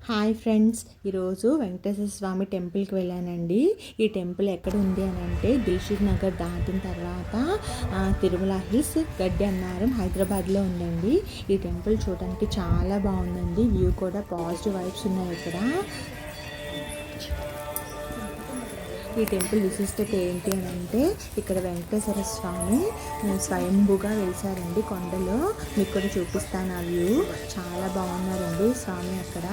Hi friends, ఈరోజు వెంకటేశ్వర స్వామి టెంపుల్కి వెళ్ళానండి. ఈ టెంపుల్ ఎక్కడ ఉంది అని అంటే దిల్షుక్ నగర్ దాటిన తర్వాత తిరుమల హిల్స్ గడ్డి అన్నారం హైదరాబాద్లో ఉందండి. ఈ టెంపుల్ చూడడానికి చాలా బాగుందండి. వ్యూ కూడా పాజిటివ్ వైబ్స్ ఉన్నాయి ఇక్కడ. ఈ టెంపుల్ విశిష్టత ఏంటి అని అంటే ఇక్కడ వెంకటేశ్వర స్వామి స్వయంభుగా వెలిసారండి కొండలో. మీకు కూడా చూపిస్తాను ఆ వ్యూ. చాలా బాగున్నారండి స్వామి అక్కడ.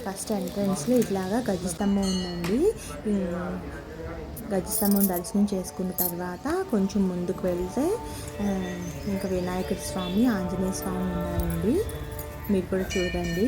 ఫస్ట్ ఎంట్రన్స్లో ఇట్లాగా గజస్తంభం ఉందండి. గజస్తంభం దర్శనం చేసుకున్న తర్వాత కొంచెం ముందుకు వెళ్తే ఇంకా వినాయకుడి స్వామి, ఆంజనేయ స్వామి ఉన్నారండి. మీరు కూడా చూడండి.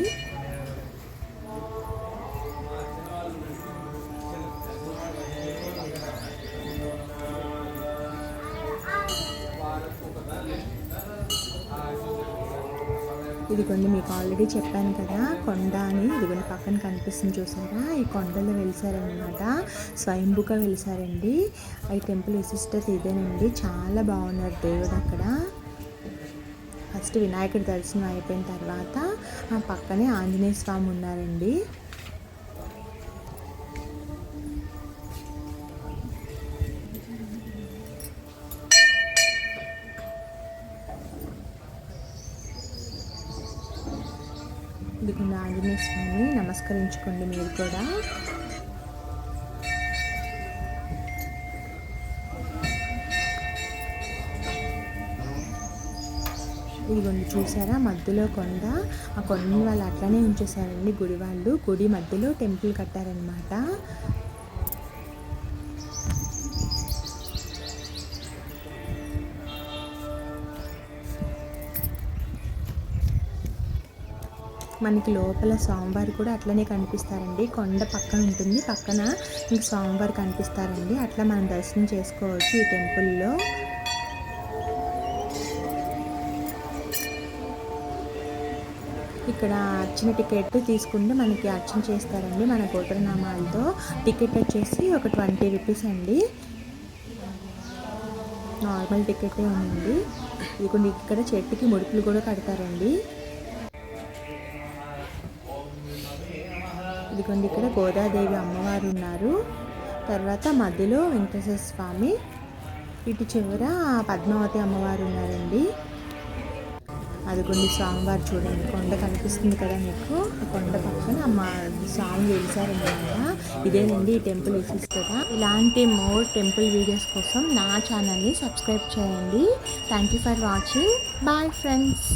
ఇదిగోండి, మీకు ఆల్రెడీ చెప్పాను కదా కొండ అని. ఇదిగోండి పక్కన కనిపిస్తుంది చూసారా, ఈ కొండలో వెలిసారనమాట. స్వయంభుగా వెలిసారండి. ఈ టెంపుల్ విశిష్టత ఇదేనండి. చాలా బాగున్నారు దేవుడు అక్కడ. ఫస్ట్ వినాయకుడి దర్శనం అయిపోయిన తర్వాత ఆ పక్కనే ఆంజనేయ స్వామి ఉన్నారండి. ఇదిగోండి ఆంజనేయ స్వామి, నమస్కరించుకోండి మీరు కూడా. ఇదిగోండి చూసారా, మధ్యలో కొండ. ఆ కొండని వాళ్ళు అట్లనే ఉంచేసారండి గుడి వాళ్ళు. గుడి మధ్యలో టెంపుల్ కట్టారనమాట. మనకి లోపల స్వామివారు కూడా అట్లనే కనిపిస్తారండి. కొండ పక్కన ఉంటుంది, పక్కన ఇంక స్వామివారు కనిపిస్తారండి. అట్లా మనం దర్శనం చేసుకోవచ్చు ఈ టెంపుల్లో. ఇక్కడ అర్చన టికెట్ తీసుకుంటే మనకి అర్చన చేస్తారండి మన గోత్రనామాలతో. టికెట్ వచ్చేసి ఒక 20 రూపీస్ అండి. నార్మల్ టికెటే ఉంది. ఇదిగోండి ఇక్కడ చెట్టుకి ముడుపులు కూడా కడతారండి. ఇదిగోండి ఇక్కడ గోదాదేవి అమ్మవారు ఉన్నారు. తర్వాత మధ్యలో వెంకటేశ్వర స్వామి, ఇటు చివర పద్మావతి అమ్మవారు ఉన్నారండి. అదిగోండి స్వామివారు చూడండి, కొండ కనిపిస్తుంది కదా మీకు. కొండ పక్కన స్వామి వెలిసారన్నమాట. ఇదేనండి ఈ టెంపుల్ విశిష్టత. ఇలాంటి మోర్ టెంపుల్ వీడియోస్ కోసం నా ఛానల్ని సబ్స్క్రైబ్ చేయండి. Thank you for watching. Bye friends.